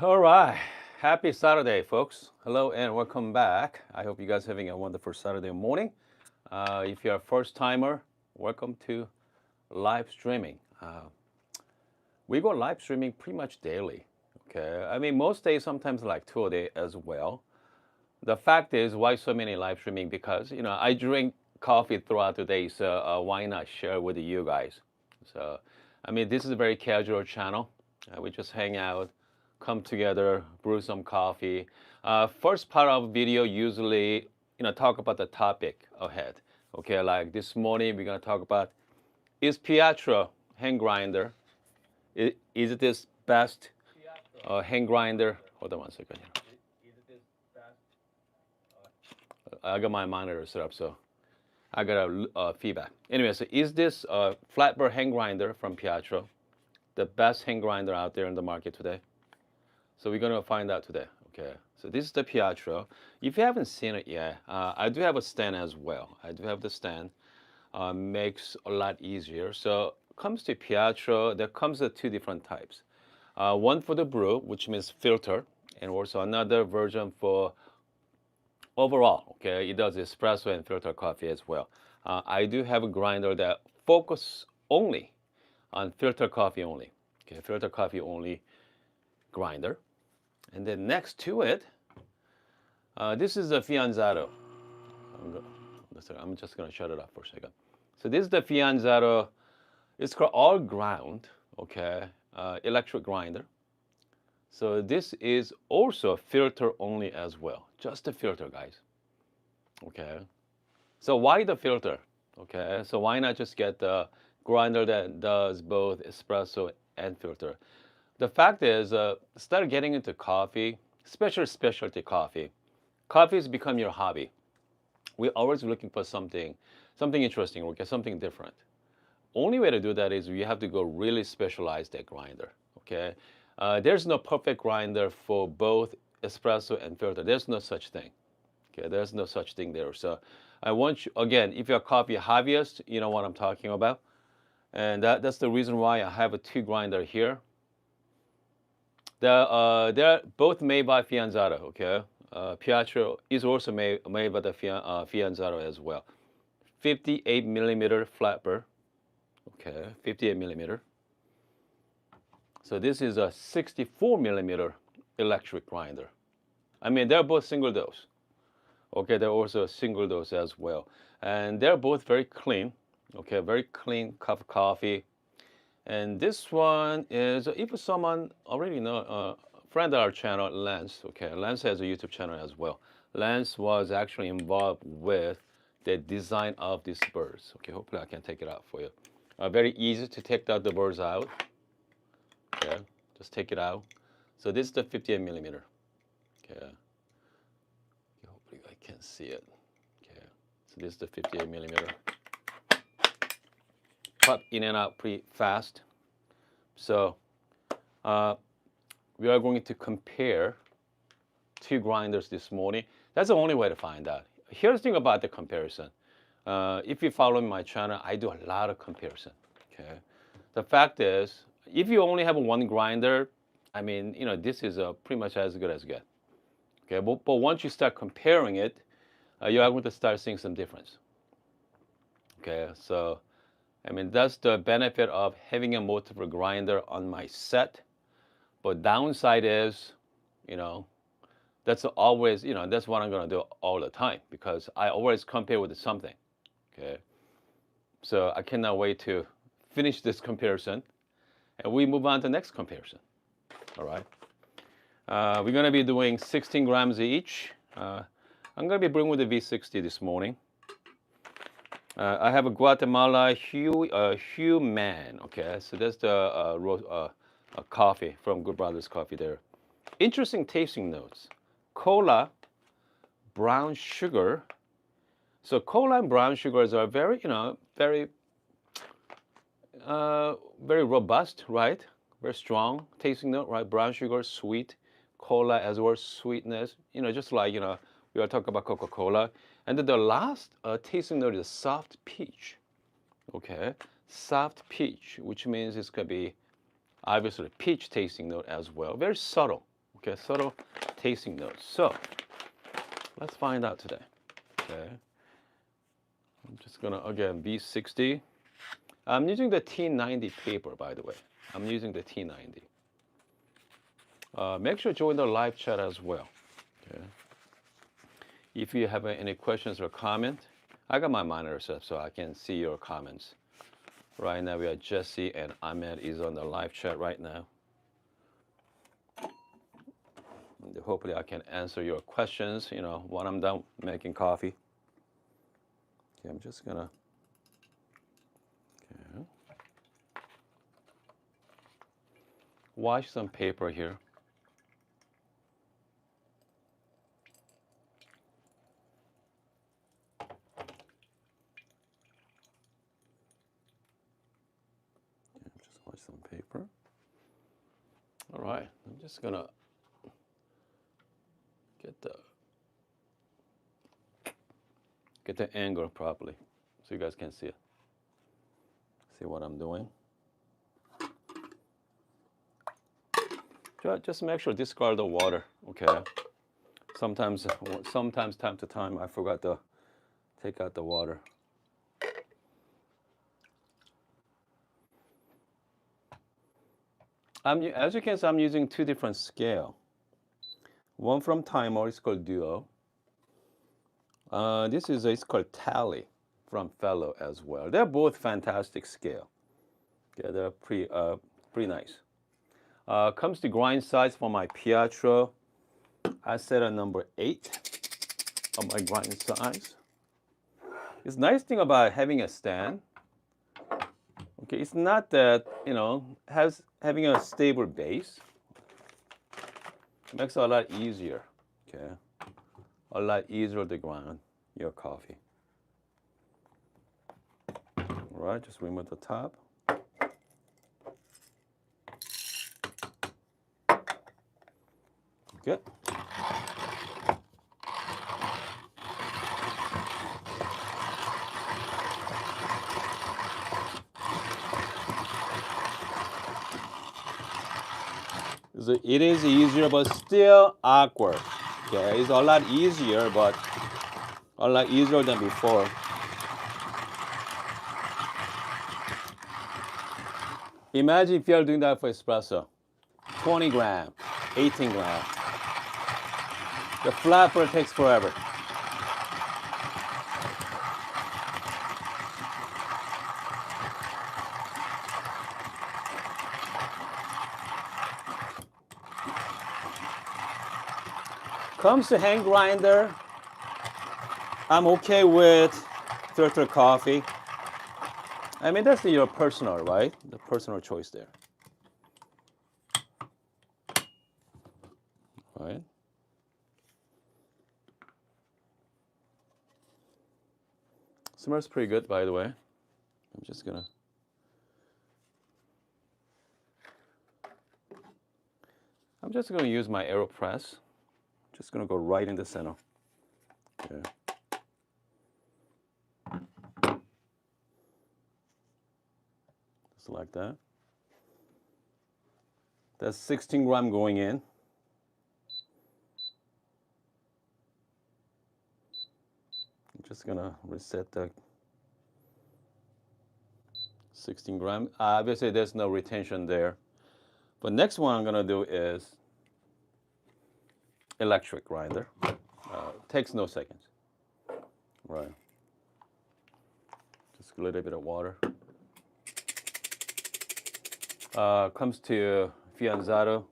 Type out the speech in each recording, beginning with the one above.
All right. Happy Saturday, folks. Hello and welcome back. I hope you guys are having a wonderful Saturday morning. If you're a first timer, welcome to live streaming. We go live streaming pretty much daily. Okay. I mean, most days, sometimes like 2 a day as well. The fact is, why so many live streaming? Because, I drink coffee throughout the day, so why not share with you guys? So, I mean, this is a very casual channel. We just hang out, come together, brew some coffee. First part of video usually, talk about the topic ahead. Okay, like this morning we're gonna talk about is Pietro hand grinder, is this best hand grinder? Hold on one second. I got my monitor set up, so I got a feedback. Anyway, so is this flat burr hand grinder from Pietro the best hand grinder out there in the market today? So we're gonna find out today. Okay. So this is the Pietro. If you haven't seen it yet, I do have a stand as well. I do have the stand. Makes a lot easier. So comes to Pietro, there comes the two different types. One for the brew, which means filter, and also another version for overall. Okay, it does espresso and filter coffee as well. I do have a grinder that focus only on filter coffee only. Okay, filter coffee only grinder. And then next to it, this is the Fianzaro. I'm just going to shut it off for a second. So this is the Fianzaro. It's called all ground, okay, electric grinder. So this is also filter only as well. Just the filter, guys. Okay. So why the filter? Okay. So why not just get the grinder that does both espresso and filter? The fact is, start getting into coffee, especially specialty coffee. Coffee has become your hobby. We're always looking for something interesting, or get something different. Only way to do that is you have to go really specialize that grinder. Okay, there's no perfect grinder for both espresso and filter. There's no such thing. Okay, there's no such thing there. So I want you again, if you're a coffee hobbyist, you know what I'm talking about, and that's the reason why I have a two grinder here. They're both made by Fianzaro. Okay, Pietro is also made by the Fianzaro as well. 58 millimeter flat burr. Okay, 58 millimeter. So this is a 64 millimeter electric grinder. I mean, they're both single dose. Okay, they're also a single dose as well, and they're both very clean. Okay, very clean cup of coffee. And this one is, if someone already know, friend of our channel, Lance. Okay, Lance has a YouTube channel as well. Lance was actually involved with the design of these birds. Okay, hopefully I can take it out for you. Very easy to take the birds out. Okay, just take it out. So this is the 58 millimeter. Okay, hopefully I can see it. Okay, so this is the 58 millimeter. Pop in and out pretty fast. So we are going to compare two grinders this morning. That's the only way to find out. Here's the thing about the comparison. If you follow my channel, I do a lot of comparison. Okay, the fact is, if you only have one grinder, I mean, this is pretty much as good as get. Okay, but once you start comparing it, you are going to start seeing some difference. Okay, so I mean, that's the benefit of having a multiple grinder on my set. But downside is, that's always, that's what I'm gonna do all the time because I always compare with something. Okay. So I cannot wait to finish this comparison and we move on to the next comparison. All right. We're gonna be doing 16 grams each. I'm gonna be bringing with the V60 this morning. I have a Guatemala Hue Man. Okay, so that's the coffee from Good Brothers Coffee there. Interesting tasting notes. Cola, brown sugar. So cola and brown sugars are very, very robust, right? Very strong tasting note, right? Brown sugar, sweet. Cola as well, sweetness. Just like, we are talking about Coca-Cola. And then the last tasting note is soft peach. Okay, soft peach, which means it's gonna be obviously peach tasting note as well. Very subtle. Okay, subtle tasting notes. So let's find out today. Okay, I'm just gonna again B60. I'm using the T90 paper, by the way. I'm using the T90. Make sure to join the live chat as well. Okay. If you have any questions or comment, I got my monitor set up so I can see your comments. Right now we are Jesse and Ahmed is on the live chat right now. And hopefully I can answer your questions, when I'm done making coffee. Okay, I'm just gonna, okay. Wash some paper here. Just wash some paper. All right, I'm just gonna get the angle properly so you guys can see it. See what I'm doing. Just make sure discard the water, okay? Sometimes time to time I forgot to take out the water. As you can see, I'm using two different scale. One from Timer is called Duo. It's called Tally from Fellow as well. They're both fantastic scale. Okay, they're pretty nice. Comes to grind size for my Pietro. I set a number 8 on my grind size. It's nice thing about having a stand. Okay, it's not that having a stable base makes it a lot easier. Okay, a lot easier to grind your coffee. All right, just remove the top. Good. So it is easier, but still awkward. Okay, it's a lot easier, but a lot easier than before. Imagine if you're doing that for espresso. 20 gram, 18 gram. The flapper takes forever. Comes to hand grinder, I'm okay with filter coffee. I mean, that's your personal, right? The personal choice there. Right? Smells pretty good, by the way. I'm just gonna. Use my AeroPress. Just gonna go right in the center. Okay. Just like that. That's 16 gram going in. I'm just gonna reset the 16 gram. Obviously, there's no retention there. But next one I'm gonna do is electric grinder. Takes no seconds. Right. Just a little bit of water. Comes to Fianzaro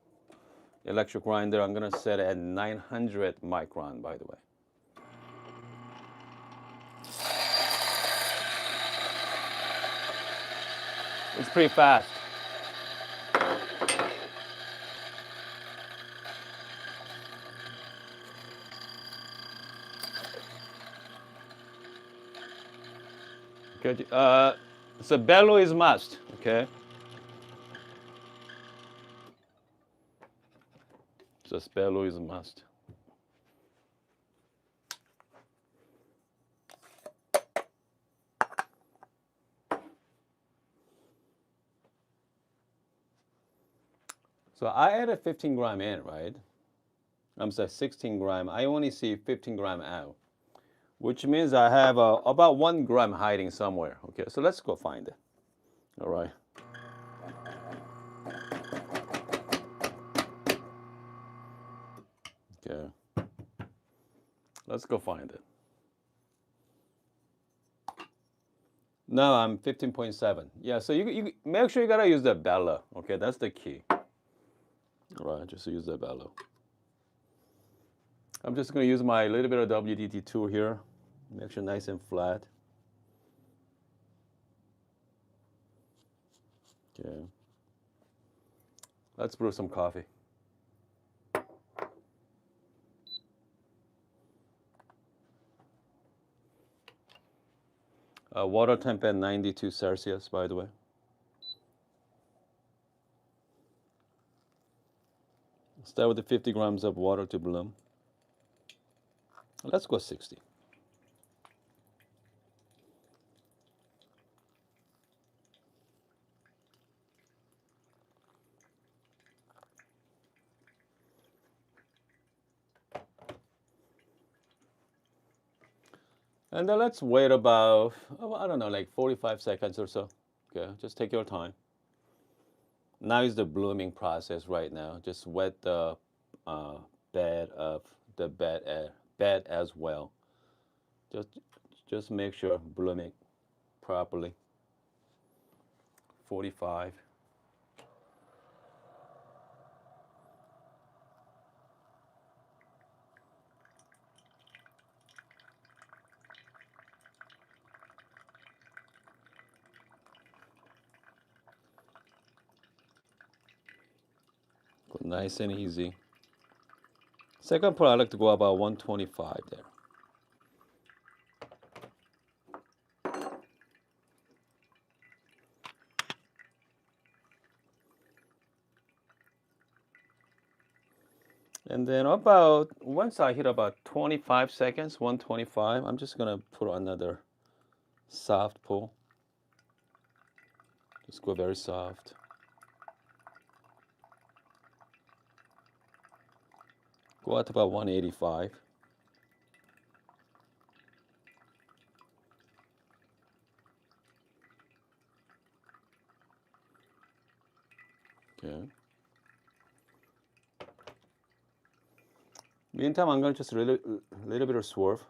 electric grinder. I'm gonna set it at 900 micron, by the way. It's pretty fast. Okay. So bellow is must. Okay. So bellow is a must. So I added 15 gram in, right? I'm sorry, 16 gram. I only see 15 gram out, which means I have about 1 gram hiding somewhere. Okay, so let's go find it. All right. Okay. Let's go find it. Now I'm 15.7. Yeah, so you make sure you gotta use the bellow. Okay, that's the key. All right, just use the bellow. I'm just gonna use my little bit of WDT tool here. Make sure nice and flat. Okay. Let's brew some coffee. Water temp at 92 Celsius, by the way. Start with the 50 grams of water to bloom. Let's go 60. And then let's wait about, oh, I don't know, like 45 seconds or so. Okay, just take your time. Now is the blooming process right now. Just wet the bed of the bed as well. Just just make sure blooming properly. 45. Go nice and easy. Second part, I like to go about 125 there. And then about, once I hit about 25 seconds, 125, I'm just gonna put another soft pull. Just go very soft. Go out to about 185. Okay. Meantime, I'm going to just a little bit of swerve.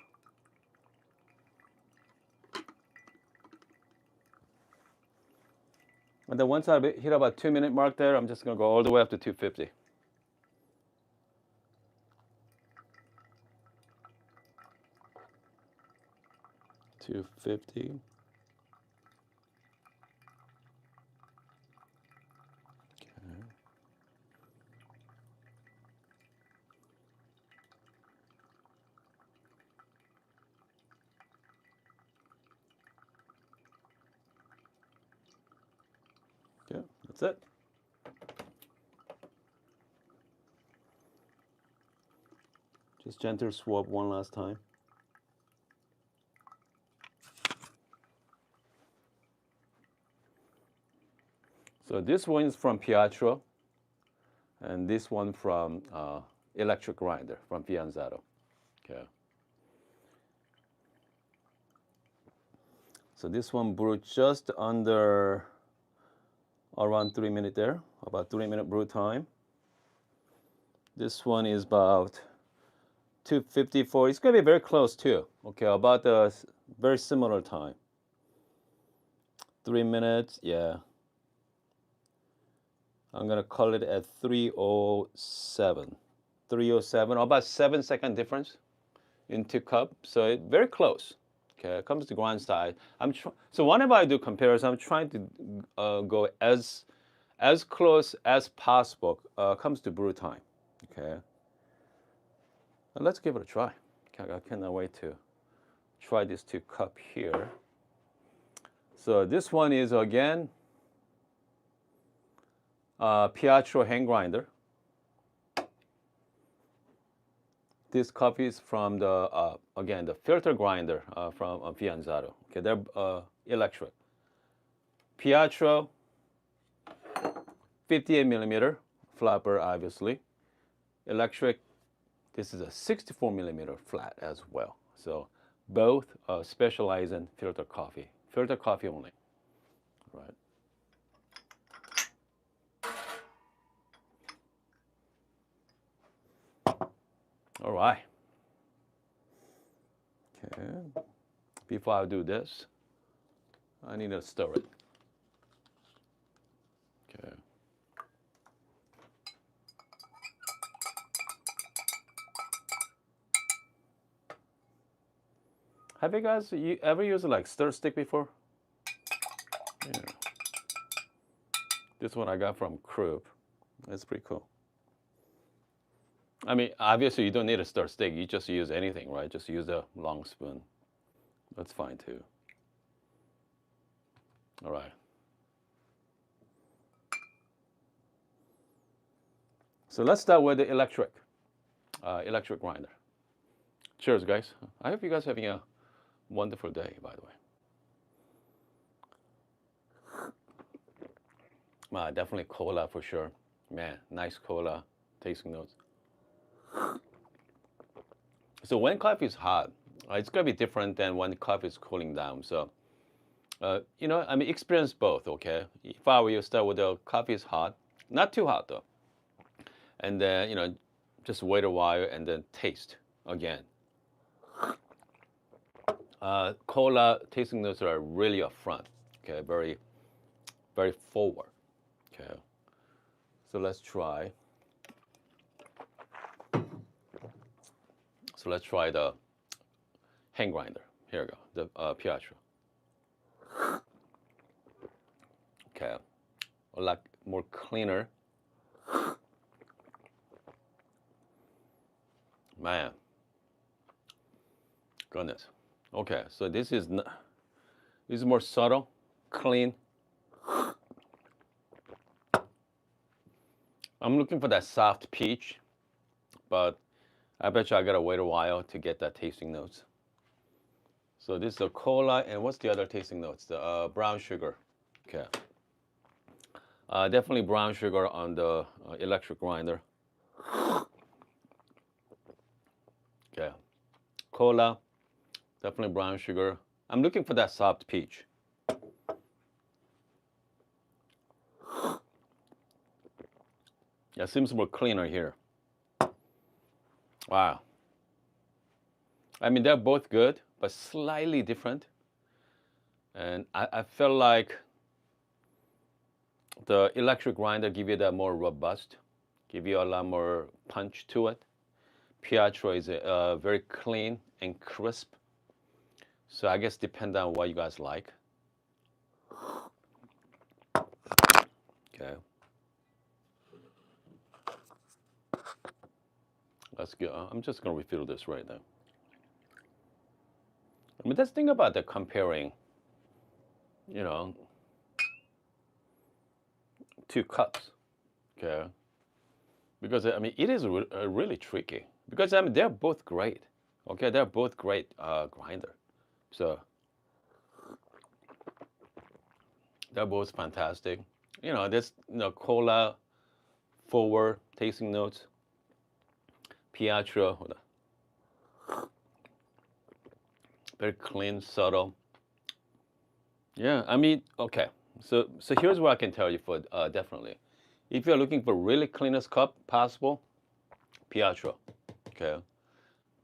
And then once I hit about 2 minute mark there, I'm just going to go all the way up to 250. $250. Okay, that's it. Just gentle swap one last time. So this one is from Pietro, and this one from electric grinder from Fianzato. Okay. So this one brewed just under around 3 minutes there, about 3 minute brew time. This one is about 254. It's gonna be very close too. Okay, about a very similar time. 3 minutes, yeah. I'm gonna call it at 307. 307, about 7 second difference in 2 cups. So it very close. Okay, it comes to grind side. So whenever I do comparison, I'm trying to go as close as possible. Comes to brew time. Okay. And let's give it a try. I cannot wait to try this 2 cup here. So this one is again Pietro hand grinder. This coffee is from the again the filter grinder from Fianzato. Okay, they're electric. Pietro, 58 millimeter flapper, obviously. Electric This is a 64 millimeter flat as well. So both specialize in filter coffee only, right? All right. Okay. Before I do this, I need to stir it. Okay. Have you guys ever used like stir stick before? Yeah. This one I got from Krupp. It's pretty cool. I mean, obviously you don't need a stir stick. You just use anything, right? Just use a long spoon. That's fine too. All right. So let's start with the electric grinder. Cheers, guys. I hope you guys are having a wonderful day, by the way. Definitely cola for sure. Man, nice cola, tasting notes. So when coffee is hot, it's gonna be different than when coffee is cooling down. So, you know, I mean, experience both, okay? If I were you, start with the coffee is hot, not too hot though. And then, you know, just wait a while and then taste again. Cola tasting notes are really upfront, okay? Very, very forward, okay? So let's try. So let's try the hand grinder. Here we go, the Pietro. Okay, a lot more cleaner. Man, goodness. Okay, so this is more subtle, clean. I'm looking for that soft peach, but I bet you I gotta wait a while to get that tasting notes. So this is a cola, and what's the other tasting notes? The brown sugar. Okay. Definitely brown sugar on the electric grinder. Okay. Cola, definitely brown sugar. I'm looking for that soft peach. Yeah, seems more cleaner here. Wow. I mean, they're both good, but slightly different. And I feel like the electric grinder give you that more robust, give you a lot more punch to it. Pietro is very clean and crisp. So I guess depend on what you guys like. Okay. That's good. I'm just gonna refill this right now. I mean, let's think about the comparing, you know, two cups. Okay. Because I mean, it is really tricky. Because I mean, they're both great. Okay, they're both great grinder. So they're both fantastic. You know, this cola forward tasting notes. Pietro, very clean, subtle. Yeah, I mean, okay. So here's what I can tell you for definitely. If you're looking for really cleanest cup possible, Pietro. Okay,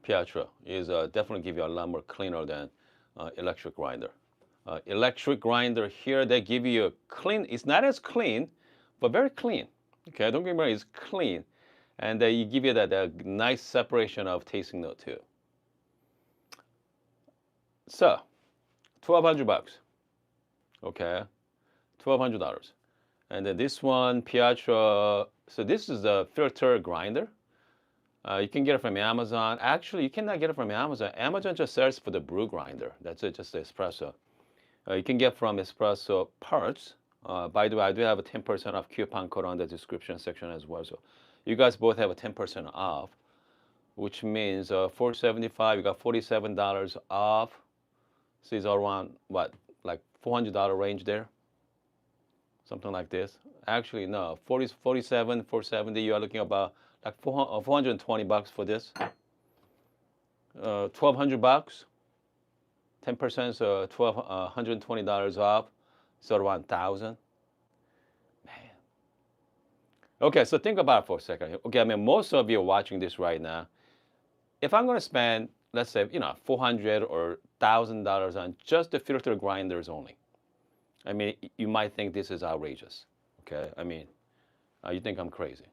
Pietro is definitely give you a lot more cleaner than electric grinder. Electric grinder here, they give you a clean. It's not as clean, but very clean. Okay, don't get me wrong, it's clean, and you give you that nice separation of tasting note too. So, $1,200. Okay, $1,200. And then this one, Pietro. So this is a filter grinder. You can get it from Amazon. Actually, you cannot get it from Amazon. Amazon just sells for the brew grinder. That's it, just the espresso. You can get from Espresso Parts. By the way, I do have a 10% off coupon code on the description section as well. So you guys both have a 10% off, which means $475. You got $47 off. So it's around what, like $400 range there, something like this. Actually, no, 47, 470. You are looking about like 420 bucks for this. $1,200. 10%, so $120 off, so around 1,000. Man. Okay, so think about it for a second. Okay, I mean, most of you are watching this right now. If I'm going to spend, let's say, $400 or $1,000 on just the filter grinders only, I mean, you might think this is outrageous. Okay, I mean, you think I'm crazy.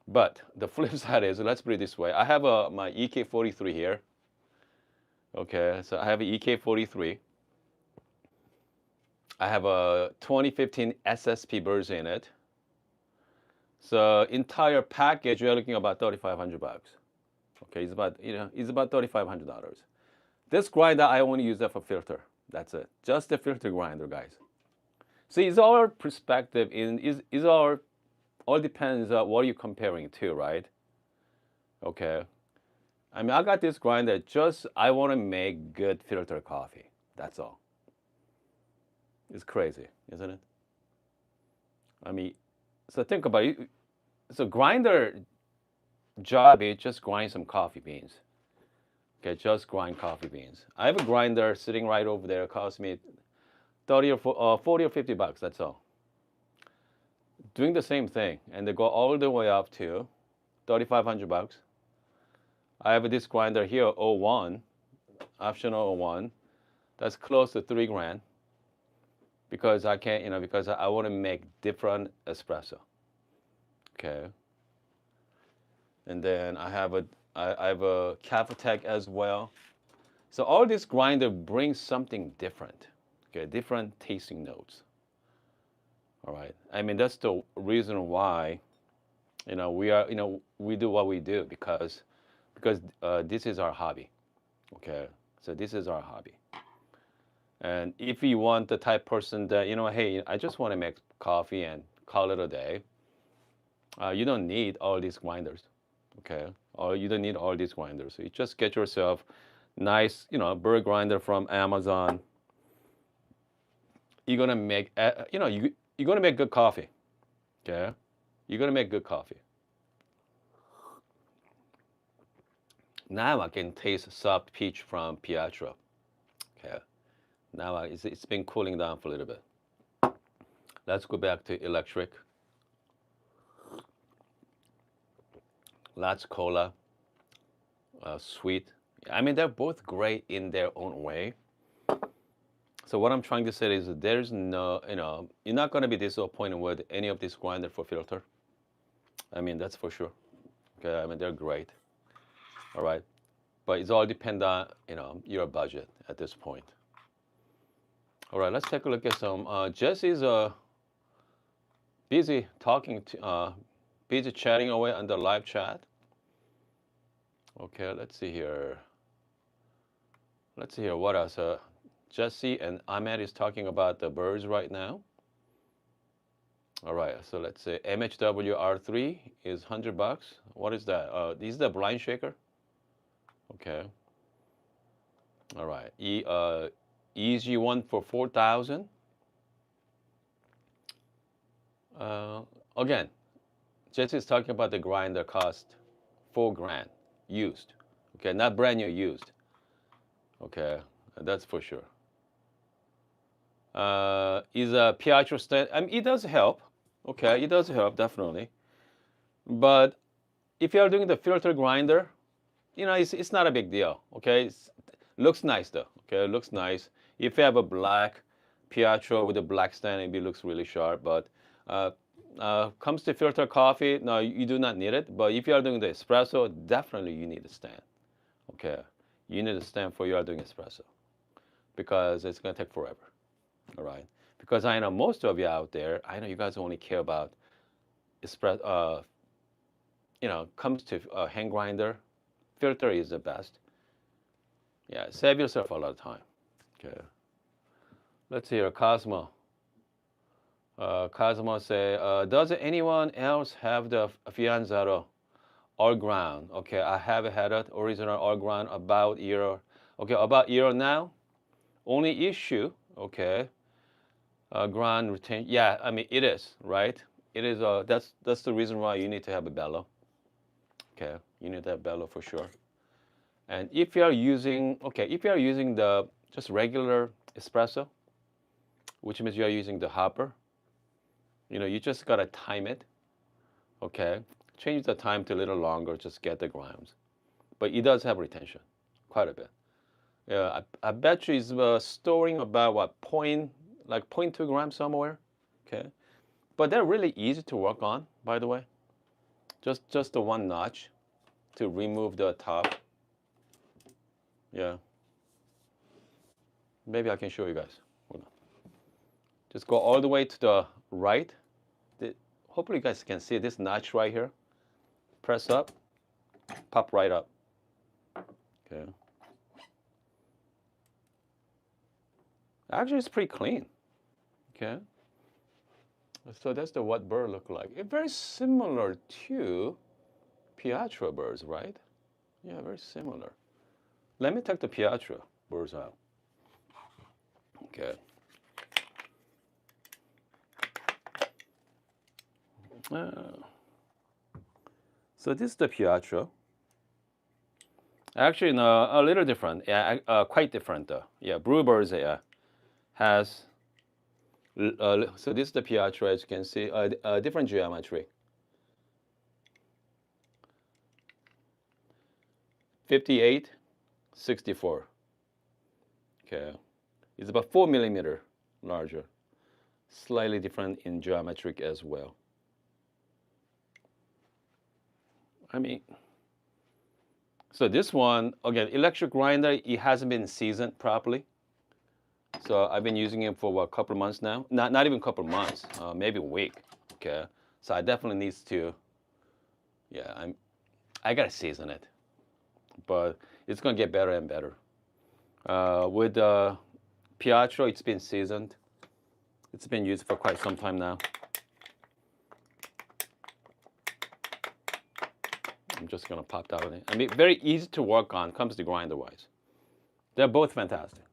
But the flip side is, let's put it this way. I have my EK43 here. Okay, so I have an EK43. I have a 2015 SSP burrs in it. So entire package, you're looking about 3,500 bucks. Okay, it's about $3,500. This grinder, I only use that for filter. That's it. Just the filter grinder, guys. See, it's all perspective. Is all depends on what you're comparing to, right? Okay. I mean, I got this grinder just I want to make good filter coffee. That's all. It's crazy, isn't it? I mean, so think about it. So grinder job is just grind some coffee beans. Okay, just grind coffee beans. I have a grinder sitting right over there. It costs me 30 or 40 or 50 bucks. That's all. Doing the same thing, and they go all the way up to 3,500 bucks. I have this grinder here, 01, optional 01. That's close to 3 grand. Because I can't, because I want to make different espresso. Okay. And then I have a Cafetech as well. So all this grinder brings something different. Okay, different tasting notes. All right. I mean, that's the reason why, we do what we do because this is our hobby. Okay. So this is our hobby. And if you want the type person that, hey, I just want to make coffee and call it a day, you don't need all these grinders, okay? Or you don't need all these grinders. So you just get yourself nice, burr grinder from Amazon. You're gonna make, you're gonna make good coffee, okay? You're gonna make good coffee. Now I can taste soft peach from Pietro, okay? Now it's been cooling down for a little bit. Let's go back to electric. Lots cola, sweet. I mean, they're both great in their own way. So what I'm trying to say is that there's no, you're not going to be disappointed with any of this grinder for filter. I mean, that's for sure. Okay, I mean, they're great. All right. But it's all dependent on, your budget at this point. All right, let's take a look at some. Jesse's busy talking, busy chatting away on the live chat. Okay, let's see here. Let's see here. What else? Jesse and Ahmed is talking about the burrs right now. All right, so let's say MHW R3 is 100 bucks. What is that? This is the blind shaker. Okay. All right. EG1 for 4,000. Again, Jesse is talking about the grinder cost 4 grand used. Okay, not brand new, used. Okay, that's for sure. Is a Pietro stand? I mean, it does help. Okay, it does help definitely. But if you are doing the filter grinder, it's not a big deal. Okay, looks nice though. Okay, it looks nice. If you have a black Pietro with a black stand, it looks really sharp. But comes to filter coffee, no, you do not need it. But if you are doing the espresso, definitely you need a stand. Okay, you need a stand for you are doing espresso because it's gonna take forever. All right, because I know most of you out there, I know you guys only care about espresso. Comes to hand grinder, filter is the best. Yeah, save yourself a lot of time. Okay. Let's hear Cosmo. Cosmo say, does anyone else have the Fianzaro all ground? Okay, I have had it, original all ground about year. Okay, about year now. Only issue, okay, ground retain. Yeah, I mean it is right. it is that's the reason why you need to have a bellow. Okay, you need to have bellow for sure. And if you are using if you are using the just regular espresso, which means you are using the hopper, you just gotta time it. Okay, change the time to a little longer, just get the grams. But it does have retention, quite a bit. Yeah, I bet you it's storing about what like 0.2 grams somewhere. Okay, but they're really easy to work on, by the way. Just the one notch to remove the top. Yeah, maybe I can show you guys. Hold on. Just go all the way to the right. Hopefully you guys can see this notch right here. Press up, pop right up. Okay. Actually, it's pretty clean. Okay. So that's the what burr look like. It's very similar to Pietro burrs, right? Yeah, very similar. Let me take the Pietro burrs out. Okay. So this is the Pietro. Actually, no, a little different. Yeah, quite different though. Yeah, brew burrs has. So this is the Pietro, as you can see, a different geometry. 58, 64. Okay, it's about 4 millimeter larger, slightly different in geometric as well. I mean, so this one again, electric grinder, it hasn't been seasoned properly. So I've been using it for what, a couple of months now. Not even a couple of months, maybe a week. Okay, so I definitely needs to. Yeah, I gotta season it, but it's gonna get better and better. With Pietro, it's been seasoned. It's been used for quite some time now. I'm just gonna pop that in. I mean, very easy to work on. Comes to grinder wise, they're both fantastic.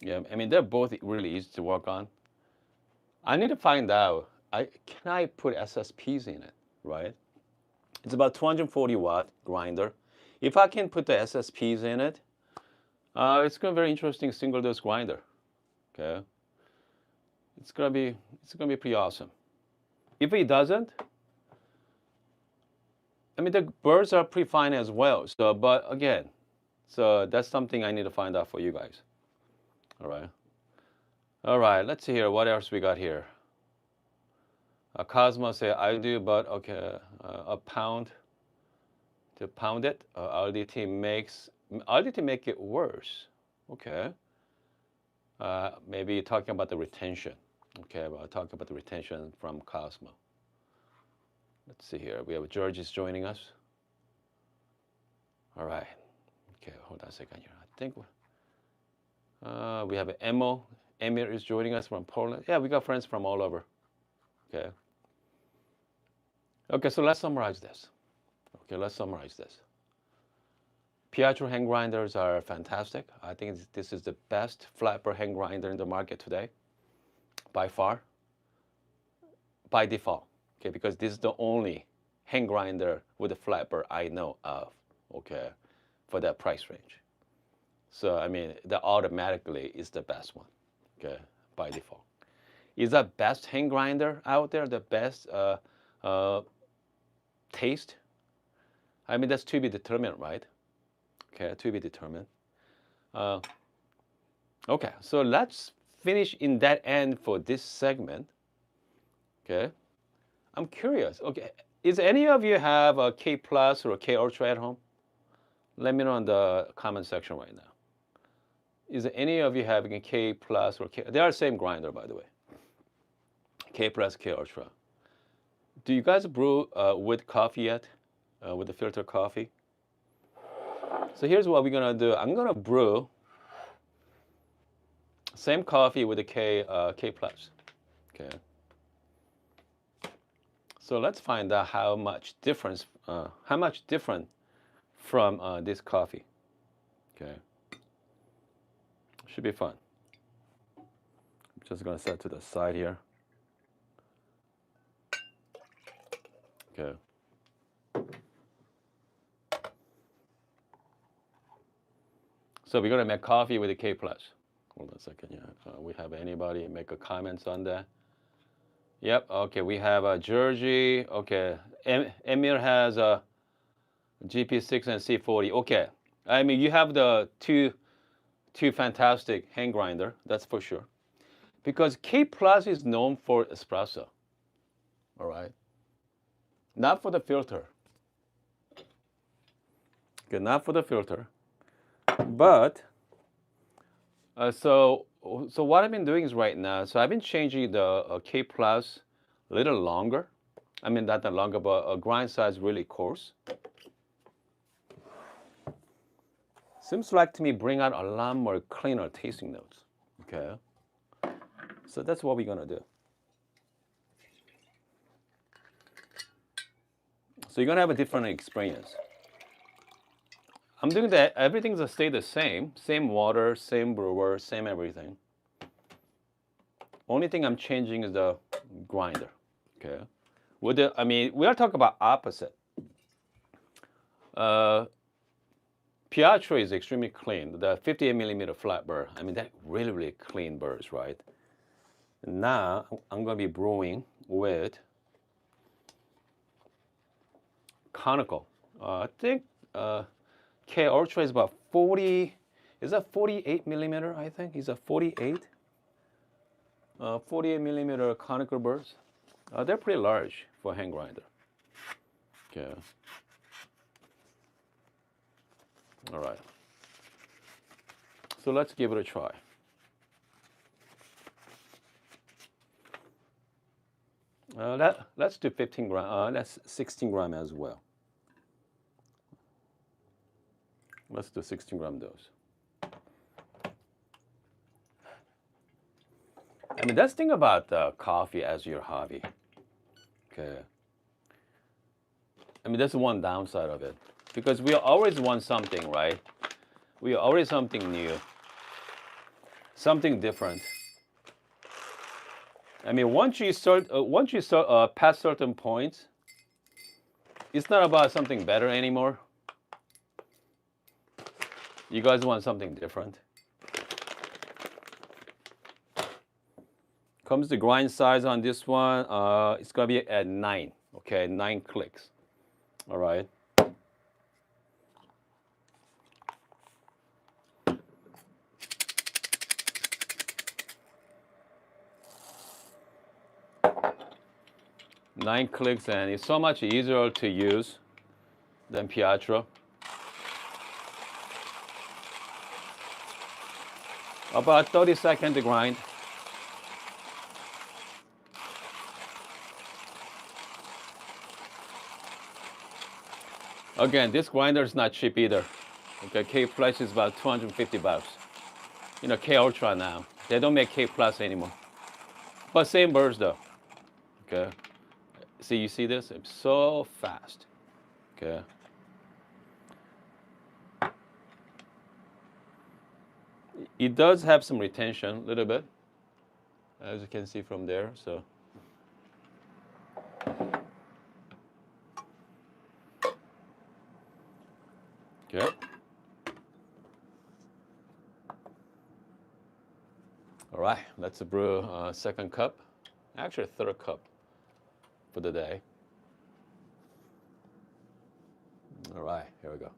Yeah, I mean they're both really easy to work on. I need to find out. Can I put SSPs in it, right? It's about 240-watt grinder. If I can put the SSPs in it, it's gonna be very interesting single dose grinder. Okay, it's gonna be pretty awesome. If it doesn't, I mean the birds are pretty fine as well. So, but again, so that's something I need to find out for you guys. All right. Let's see here. What else we got here? Cosmo say I do, but okay, a pound to pound it. RDT make it worse. Okay. Maybe you're talking about the retention. Okay, well, talking about the retention from Cosmo. Let's see here. We have George is joining us. All right. Okay, hold on a second here. I think we have Emo. Emir is joining us from Poland. Yeah, we got friends from all over. Okay. Okay, so let's summarize this. Pietro hand grinders are fantastic. I think this is the best flatbed hand grinder in the market today, by far, by default. Okay, because this is the only hand grinder with a flatbed I know of. Okay, for that price range. So I mean, that automatically is the best one. Okay, by default. Is that best hand grinder out there? The best taste? I mean, that's to be determined, right? Okay, to be determined. Okay, so let's finish in that end for this segment. Okay, I'm curious. Okay, is any of you have a K Plus or a K Ultra at home? Let me know in the comment section right now. Is any of you having a K Plus or K? They are the same grinder, by the way. K Plus, K Ultra. Do you guys brew with coffee yet? With the filter coffee? So here's what we're gonna do. I'm gonna brew same coffee with the K Plus. Okay. So let's find out how much different from this coffee. Okay. Should be fun. I'm just gonna set to the side here. Okay. So we're gonna make coffee with the K plus. Hold on a second. Yeah. We have anybody make a comments on that? Yep. Okay. We have Georgie. Okay. Emir has a GP6 and C40. Okay. I mean, you have the two fantastic hand grinder. That's for sure. Because K plus is known for espresso. All right. Not for the filter. Okay. Not for the filter. But so what I've been doing is right now. So I've been changing the K plus a little longer. I mean, not that longer, but grind size really coarse. Seems like to me bring out a lot more cleaner tasting notes. Okay. So that's what we're gonna do. So you're gonna have a different experience. I'm doing that. Everything's gonna stay the same. Same water, same brewer, same everything. Only thing I'm changing is the grinder. Okay. I mean, we are talking about opposite. Pietro is extremely clean. The 58 millimeter flat burr. I mean, that really clean burrs, right? Now I'm gonna be brewing with conical. I think K Ultra is about 40. Is that 48 millimeter? I think is a 48. 48 millimeter conical burrs. They're pretty large for a hand grinder. Okay. All right. So let's give it a try. Let's do 15 gram. That's 16 gram as well. Let's do 16 gram dose. I mean, that's the thing about coffee as your hobby. Okay. I mean, that's one downside of it. Because we always want something, right? We always something new. Something different. I mean, once you start past certain points, it's not about something better anymore. You guys want something different. Comes the grind size on this one, it's gonna be at 9. Okay, 9 clicks. All right. Nine clicks, and it's so much easier to use than Pietro. About 30 seconds to grind. Again, this grinder is not cheap either. Okay, K Plus is about 250 bucks. You know, K Ultra now. They don't make K Plus anymore. But same burrs though. Okay. See, you see this? It's so fast. Okay. It does have some retention a little bit, as you can see from there. So. Okay. All right, let's brew second cup. Actually, third cup for the day. All right, here we go.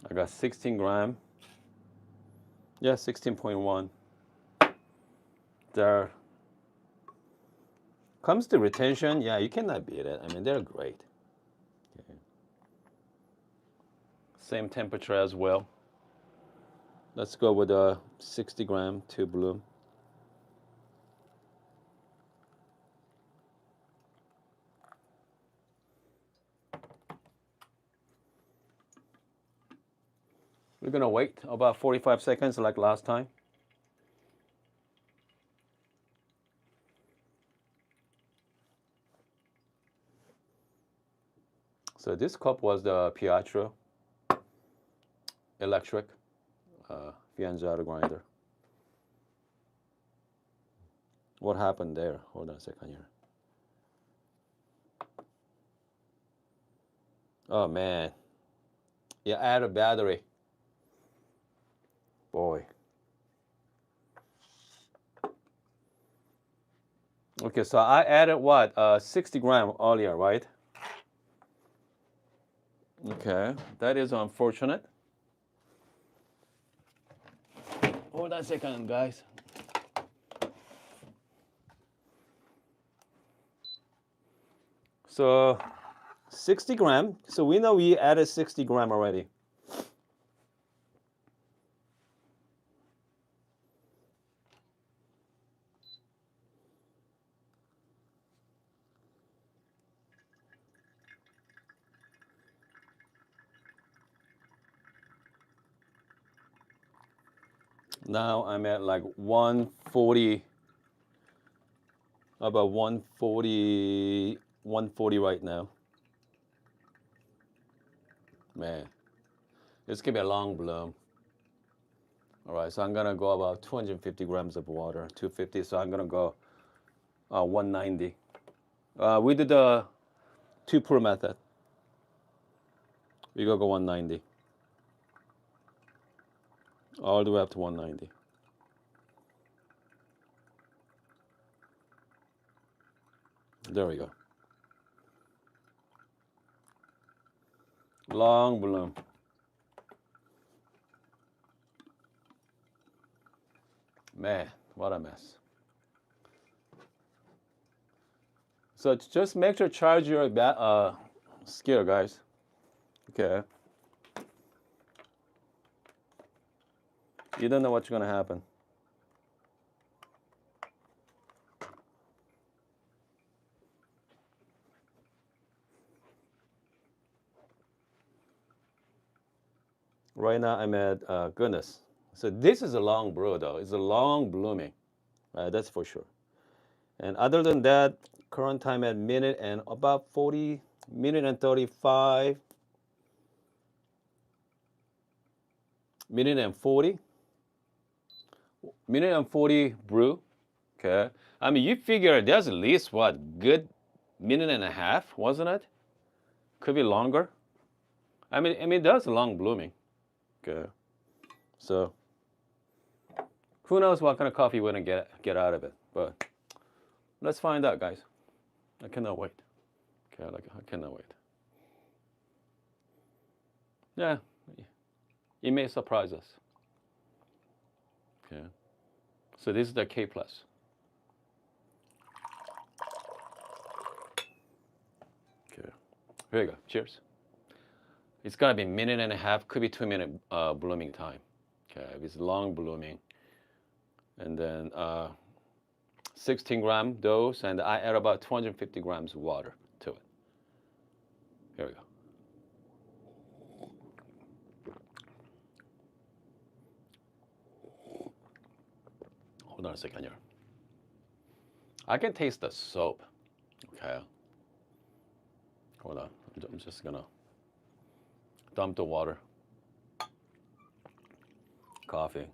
I got 16 gram. Yeah, 16.1. There comes the retention. Yeah, you cannot beat it. I mean, they're great. Okay. Same temperature as well. Let's go with a 60 gram to bloom. We're gonna wait about 45 seconds like last time. So this cup was the Pietro. electric fianzata grinder. What happened there? Hold on a second here. Oh man, you add a battery. Boy. Okay, so I added what? 60 gram earlier, right? Okay, that is unfortunate. Hold on a second, guys. So 60 gram. So we know we added 60 gram already. Now I'm at like 140, about 140, 140 right now. Man, this could be a long bloom. All right, so I'm gonna go about 250 grams of water, 250. So I'm gonna go 190. We did the 2 pour method. We gotta go 190. All the way up to 190. There we go. Long bloom. Man, what a mess. So just make sure to charge your skill, guys. Okay. You don't know what's gonna happen. Right now I'm at goodness. So this is a long brew though. It's a long blooming. That's for sure. And other than that, current time at minute and about 40, minute and 35, minute and 40, minute and 40 brew. Okay. I mean, you figure there's at least what, good minute and a half, wasn't it? Could be longer. I mean, that's long blooming. Okay. So who knows what kind of coffee we're gonna get out of it? But let's find out, guys. I cannot wait. Okay, I cannot wait. Yeah, it may surprise us. Okay. So this is the K plus. Okay. Here you go. Cheers. It's gotta be a minute and a half, could be 2 minute blooming time. Okay, it's long blooming. And then 16 gram dose, and I add about 250 grams of water to it. Here we go. Hold on a second here. I can taste the soap. Okay. Hold on. I'm just gonna dump the water. Coffee.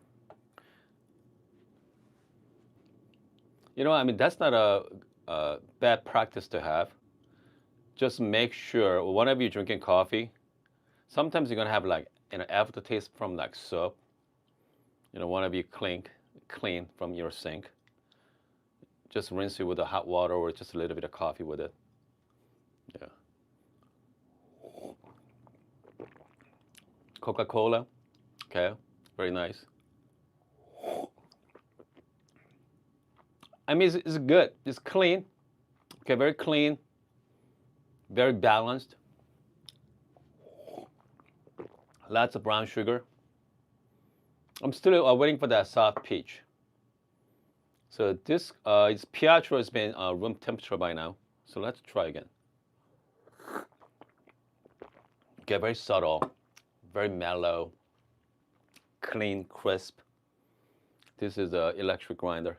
You know, I mean, that's not a bad practice to have. Just make sure whenever you're drinking coffee, sometimes you're gonna have like an aftertaste from like soap. You know, whenever you clean from your sink, just rinse it with the hot water or just a little bit of coffee with it. Yeah. Coca-Cola. Okay, very nice. I mean, it's good. It's clean. Okay, very clean. Very balanced. Lots of brown sugar. I'm still waiting for that soft peach. So this is Pietro has been room temperature by now. So let's try again. Okay, very subtle, very mellow, clean, crisp. This is the electric grinder.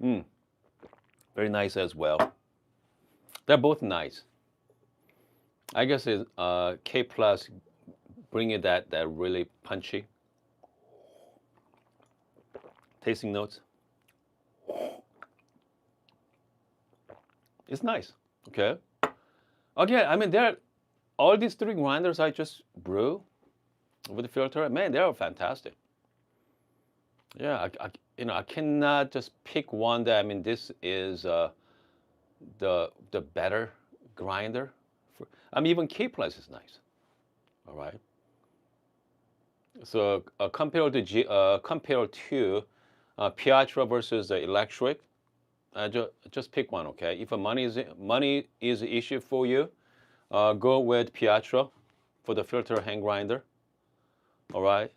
Very nice as well. They're both nice. I guess it's K plus bring you that really punchy tasting notes. It's nice. Okay. Again, I mean, all these three grinders I just brew with the filter. Man, they are fantastic. Yeah, I cannot just pick one that, I mean, this is the better grinder. I mean, even K Plus is nice. All right. So compared to Pietro versus the electric, just pick one, okay? If money is an issue for you, go with Pietro for the filter hand grinder. All right.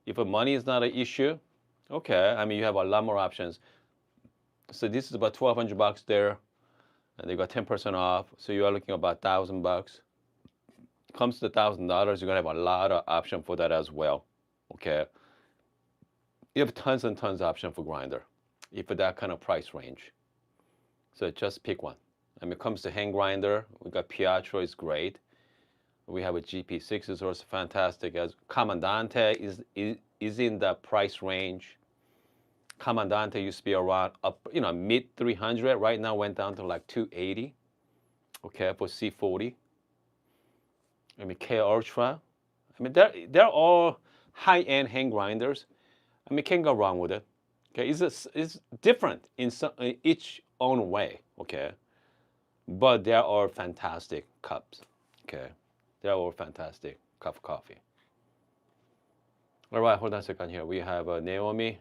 If money is not an issue, okay. I mean, you have a lot more options. So this is about $1,200 there, and they got 10% off. So you are looking at about $1,000. Comes to $1,000, you're gonna have a lot of option for that as well. Okay. You have tons and tons of option for grinder, if for that kind of price range. So just pick one. I mean, it comes to hand grinder, we got Pietro is great. We have a GP6 is also fantastic. As Comandante is in the price range. Comandante used to be around up, mid 300. Right now went down to like 280. Okay, for C40. I mean, K Ultra. I mean, they're all high-end hand grinders. I mean, can't go wrong with it. Okay, it's different in each own way. Okay, but they are fantastic cups. Okay, they're all fantastic cup of coffee. All right, hold on a second here. We have Naomi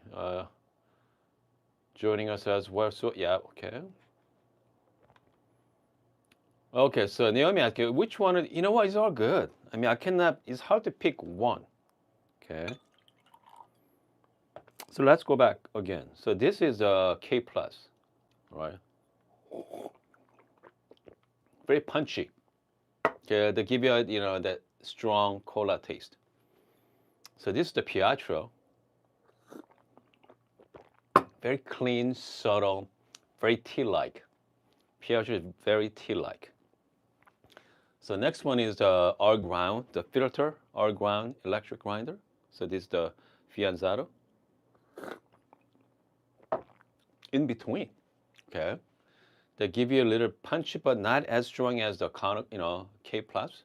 joining us as well. So yeah, okay. Okay, so Naomi asked you, which one, you know what, it's all good. I mean, it's hard to pick one. Okay. So let's go back again. So this is a K plus, right? Very punchy. Okay, they give you, that strong cola taste. So this is the Pietro. Very clean, subtle, very tea-like. Pietro is very tea-like. So next one is the R-ground, the filter R-ground electric grinder. So this is the Fianzaro. In between, okay. They give you a little punchy, but not as strong as the K plus,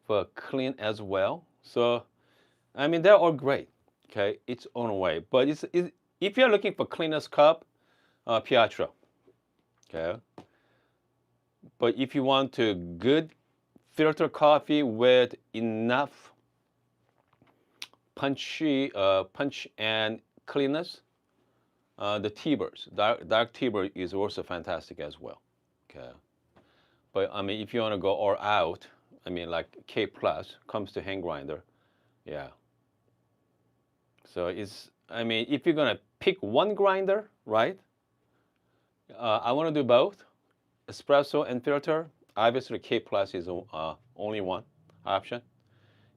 but clean as well. So, I mean, they're all great, okay, its own way. But if you're looking for cleanest cup, Pietro, okay. But if you want to good filter coffee with enough punch and cleanness, the T-Birds, dark T-Bird is also fantastic as well. Okay, but I mean, if you want to go all out, I mean, like K plus comes to hand grinder, yeah. So I mean, if you're gonna pick one grinder, right? I want to do both, espresso and filter. Obviously, K plus is only one option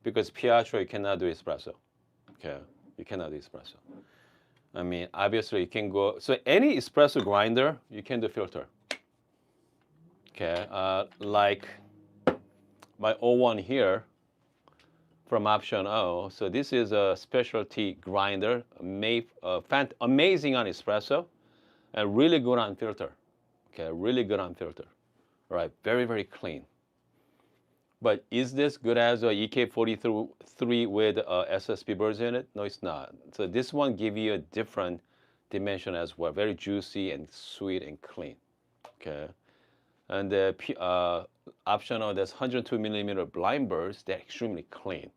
because Pietro you cannot do espresso. Okay, you cannot do espresso. I mean, obviously you can go, so any espresso grinder, you can do filter. Okay, like my O1 here from option O. So this is a specialty grinder, made amazing on espresso and really good on filter. Okay, really good on filter. All right, very, very clean. But is this good as a EK43 with SSB birds in it? No, it's not. So this one gives you a different dimension as well. Very juicy and sweet and clean. Okay. And the optional, there's 102 millimeter blind birds. They're extremely clean.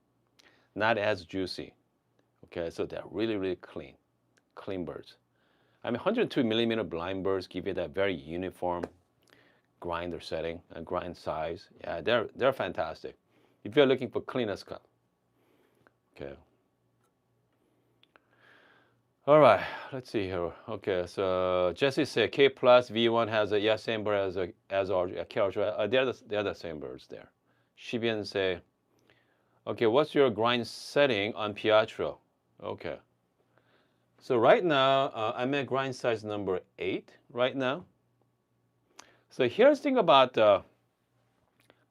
Not as juicy. Okay, so they're really, really clean. Clean birds. I mean, 102 millimeter blind birds give you that very uniform grinder setting and grind size. Yeah, they're fantastic. If you're looking for cleanest cup. Okay. All right, let's see here. Okay, so Jesse said K plus V1 has a same bird as our K Ultra. They're the same birds there. Shibian say, okay, what's your grind setting on Pietro? Okay. So right now I'm at grind size number 8 right now. So here's the thing about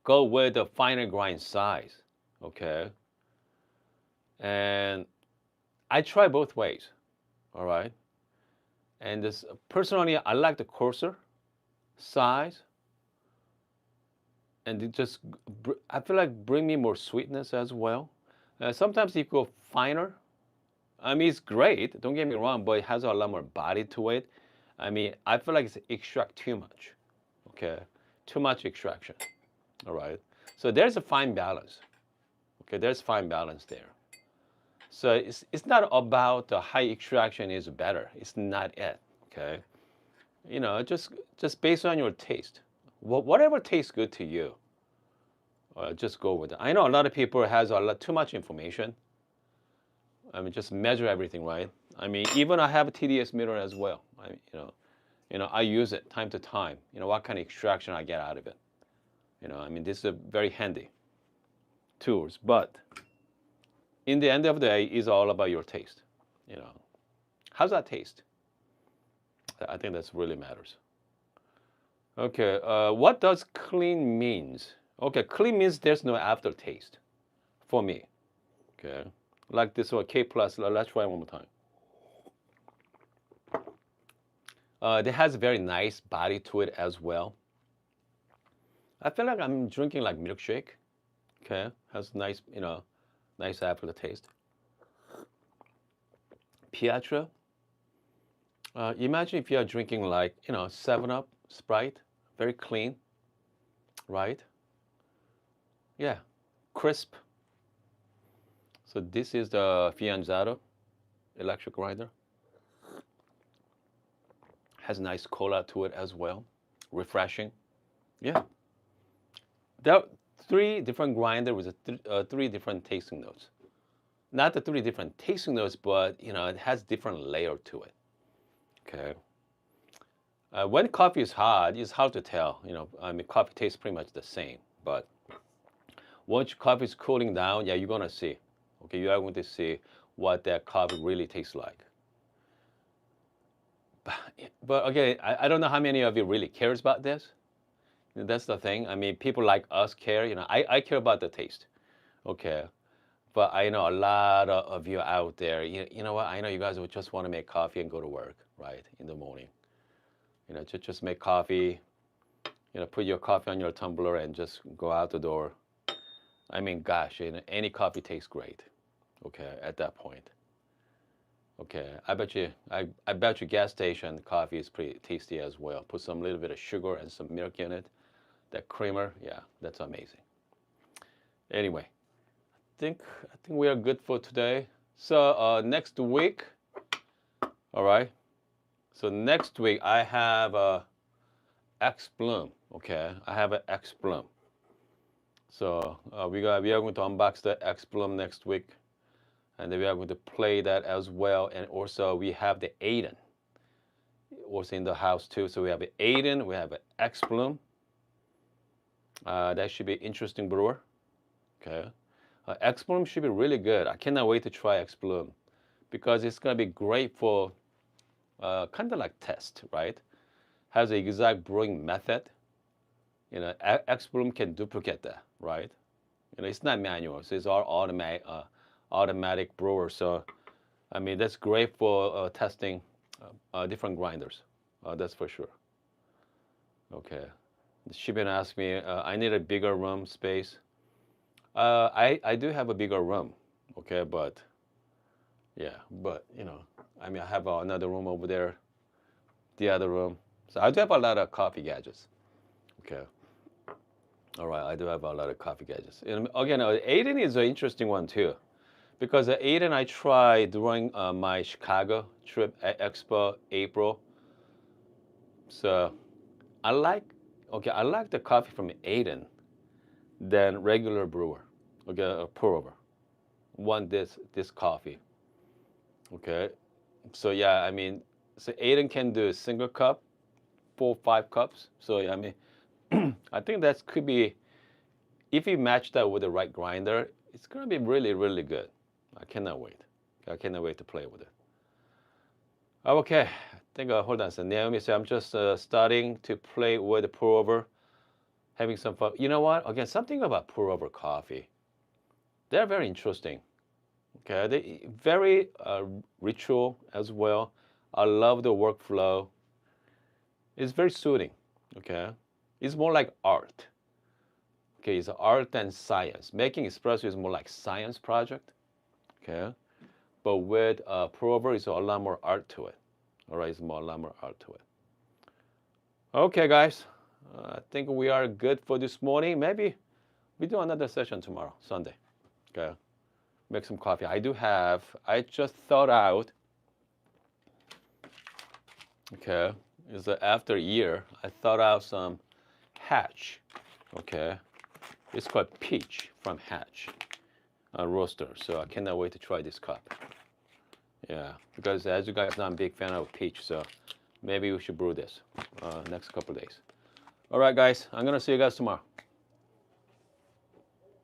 go with the finer grind size, okay? And I try both ways. All right. And this personally, I like the coarser size, and it just I feel like bring me more sweetness as well. Sometimes you go finer. I mean, it's great. Don't get me wrong, but it has a lot more body to it. I mean, I feel like it's extract too much. Okay, too much extraction. All right. So there's a fine balance. Okay, there's fine balance there. So it's not about the high extraction is better. It's not it. Okay. Just based on your taste, whatever tastes good to you, just go with it. I know a lot of people has a lot too much information. I mean, just measure everything, right? I mean, even I have a TDS meter as well. I use it time to time. What kind of extraction I get out of it. I mean, this is a very handy tools. But in the end of the day, it's all about your taste. You know, how's that taste? I think that's really matters. Okay, what does clean means? Okay, clean means there's no aftertaste for me. Okay, like this one, K plus. Let's try one more time. It has a very nice body to it as well. I feel like I'm drinking like milkshake. Okay, has nice, nice aftertaste. Pietro. Imagine if you are drinking like, 7 Up, Sprite, very clean, right? Yeah, crisp. So this is the Fianzaro electric grinder. Has nice cola to it as well, refreshing. Yeah, there are 3 different grinders with 3 different tasting notes. Not the 3 different tasting notes, but it has different layer to it. Okay. When coffee is hot, it's hard to tell. I mean, coffee tastes pretty much the same. But once coffee is cooling down, yeah, you're gonna see. Okay, you are going to see what that coffee really tastes like. But again, I don't know how many of you really cares about this. That's the thing. I mean, people like us care. I care about the taste. Okay. But I know a lot of you out there, you know what? I know you guys would just want to make coffee and go to work, right, in the morning. Just make coffee, put your coffee on your tumbler and just go out the door. I mean, gosh, any coffee tastes great, okay, at that point. Okay, I bet you gas station coffee is pretty tasty as well. Put some little bit of sugar and some milk in it. That creamer, yeah, that's amazing. Anyway, I think we are good for today. So next week, all right. So next week I have a X Bloom. Okay, I have an X Bloom. So we are going to unbox the X Bloom next week, and then we are going to play that as well. And also we have the Aiden also in the house too. So we have an Aiden, we have an X Bloom. That should be interesting brewer. Okay, X Bloom should be really good. I cannot wait to try X Bloom because it's gonna be great for kind of like test, right? Has the exact brewing method. X Bloom can duplicate that, right? It's not manual, so it's all automatic brewer. So, I mean, that's great for testing different grinders. That's for sure. Okay. She been asked me, I need a bigger room space. I do have a bigger room, okay, but yeah, but I mean, I have another room over there, the other room. So I do have a lot of coffee gadgets. Okay. All right, I do have a lot of coffee gadgets. And again, Aiden is an interesting one too, because Aiden I tried during my Chicago trip at Expo April. So I like, I like the coffee from Aiden than regular brewer. Okay, a pour over. Want this coffee. Okay, so yeah, I mean, so Aiden can do a single cup, 4 or 5 cups. So yeah, I mean, I think that could be, if you match that with the right grinder, it's gonna be really, really good. I cannot wait. I cannot wait to play with it. Okay, I think, hold on. So Naomi said, I'm just starting to play with the pour over, having some fun. You know what? Again, something about pour over coffee. They're very interesting. Okay, they very ritual as well. I love the workflow. It's very soothing. Okay, it's more like art. Okay, it's art and science. Making espresso is more like science project. Okay, but with pour-over, it's a lot more art to it. All right, it's a lot more art to it. Okay, guys, I think we are good for this morning. Maybe we do another session tomorrow, Sunday. Okay, make some coffee. I just thought out, okay, it's after a year, I thought out some Hatch, okay. It's called Peach from Hatch roaster. So I cannot wait to try this cup. Yeah, because as you guys know, I'm a big fan of peach, so maybe we should brew this next couple of days. All right, guys, I'm gonna see you guys tomorrow.